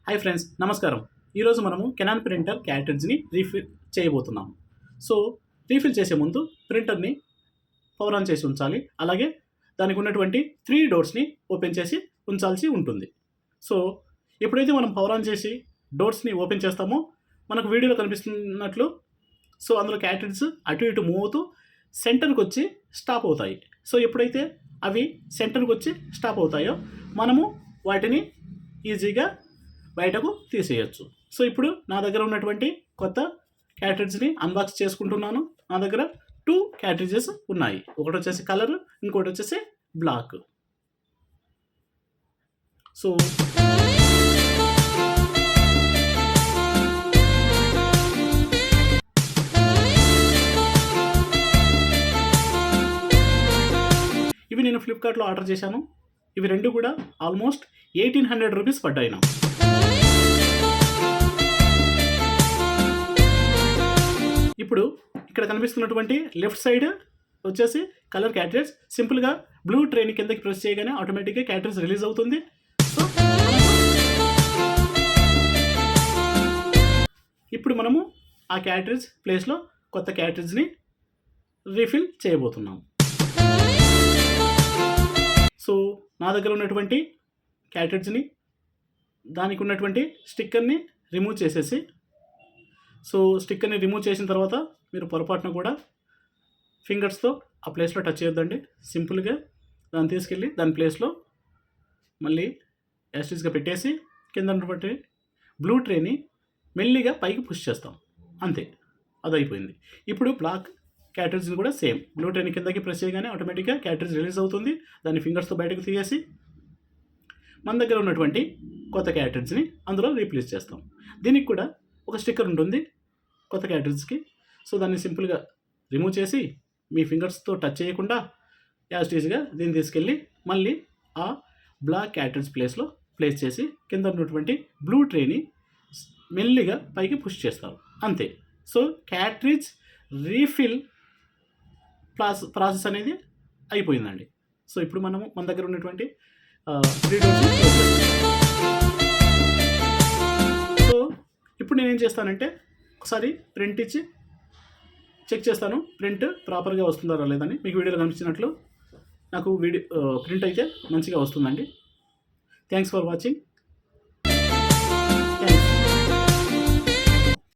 Hi friends, నమస్కారం. ఈరోజు మనము కెనాన్ ప్రింటర్ క్యారెట్రిడ్జ్ని రీఫిల్ చేయబోతున్నాము. సో రీఫిల్ చేసే ముందు ప్రింటర్ని పవర్ ఆన్ చేసి ఉంచాలి. అలాగే దానికి ఉన్నటువంటి 3 డోర్స్ని ఓపెన్ చేసి ఉంచాల్సి ఉంటుంది. సో ఎప్పుడైతే మనం పవర్ ఆన్ చేసి డోర్స్ని ఓపెన్ చేస్తామో మనకు వీడియోలో కనిపిస్తున్నట్లు సో అందులో క్యారెట్రిడ్జ్ అటు ఇటు మూవ్ అవుతూ సెంటర్కి వచ్చి స్టాప్ అవుతాయి. సో ఎప్పుడైతే అవి సెంటర్కి వచ్చి స్టాప్ అవుతాయో మనము వాటిని ఈజీగా బయటకు తీసేయచ్చు. సో ఇప్పుడు నా దగ్గర ఉన్నటువంటి కొత్త క్యారెట్రిడ్జ్ని అన్బాక్స్ చేసుకుంటున్నాను. నా దగ్గర 2 క్యారెట్రిడ్జెస్ ఉన్నాయి. ఒకటి వచ్చేసి కలర్, ఇంకోటి వచ్చేసి బ్లాక్. సో ఇవి నేను ఫ్లిప్కార్ట్లో ఆర్డర్ చేశాను. ఇవి రెండు కూడా ఆల్మోస్ట్ 1800 రూపీస్ పడ్డాయి నాకు. ఇప్పుడు ఇక్కడ కనిపిస్తున్నటువంటి లెఫ్ట్ సైడ్ వచ్చేసి కలర్ క్యారెట్రిడ్జ్. సింపుల్గా బ్లూ ట్రైన్ కిందకి ప్రెస్ చేయగానే ఆటోమేటిక్గా క్యారెట్రిడ్జ్ రిలీజ్ అవుతుంది. సో ఇప్పుడు మనము ఆ క్యారెట్రిడ్జ్ ప్లేస్లో కొత్త క్యారెట్రిడ్జ్ని రీఫిల్ చేయబోతున్నాము. సో నా దగ్గర ఉన్నటువంటి క్యారెట్రిడ్జ్ని దానికి ఉన్నటువంటి స్టిక్కర్ని రిమూవ్ చేసేసి, సో స్టిక్కర్ని రిమూవ్ చేసిన తర్వాత మీరు పొరపాటున కూడా ఫింగర్స్తో ఆ ప్లేస్లో టచ్ చేయొద్దండి. సింపుల్గా దాన్ని తీసుకెళ్ళి దాని ప్లేస్లో మళ్ళీ యాస్టిస్గా పెట్టేసి కింద ఉన్నటువంటి బ్లూ ట్రేని మెల్లిగా పైకి పుష్ చేస్తాం. అంతే, అది అయిపోయింది. ఇప్పుడు బ్లాక్ క్యారెట్రిడ్జ్ని కూడా సేమ్ బ్లూ ట్రేన్ కిందకి ప్రెస్ చేయగానే ఆటోమేటిక్గా క్యారెట్రిడ్జ్ రిలీజ్ అవుతుంది. దాన్ని ఫింగర్స్తో బయటకు తీసేసి మన దగ్గర ఉన్నటువంటి కొత్త క్యారెట్రిడ్జ్ని అందులో రీప్లేస్ చేస్తాం. దీనికి కూడా ఒక స్టిక్కర్ ఉంటుంది కొత్త క్యారెట్రిడ్జ్కి. సో దాన్ని సింపుల్గా రిమూవ్ చేసి మీ ఫింగర్స్తో టచ్ చేయకుండా యాస్టీజ్గా దీన్ని తీసుకెళ్ళి మళ్ళీ ఆ బ్లాక్ క్యారెట్రిడ్జ్ ప్లేస్ చేసి కింద ఉన్నటువంటి బ్లూ ట్రేని మెల్లిగా పైకి పుష్ చేస్తారు. అంతే. సో క్యారెట్రిడ్జ్ రీఫిల్ ప్రాసెస్ అనేది అయిపోయిందండి. సో ఇప్పుడు మనము మన దగ్గర ఉన్నటువంటి 3 డోర్స్. సో ఇప్పుడు నేనేం చేస్తానంటే ఒకసారి ప్రింట్ ఇచ్చి చెక్ చేస్తాను, ప్రింట్ ప్రాపర్గా వస్తుందా లేదని. మీకు వీడియోలో కనిపించినట్లు నాకు ప్రింట్ అయితే మంచిగా వస్తుందండి. Thanks for watching.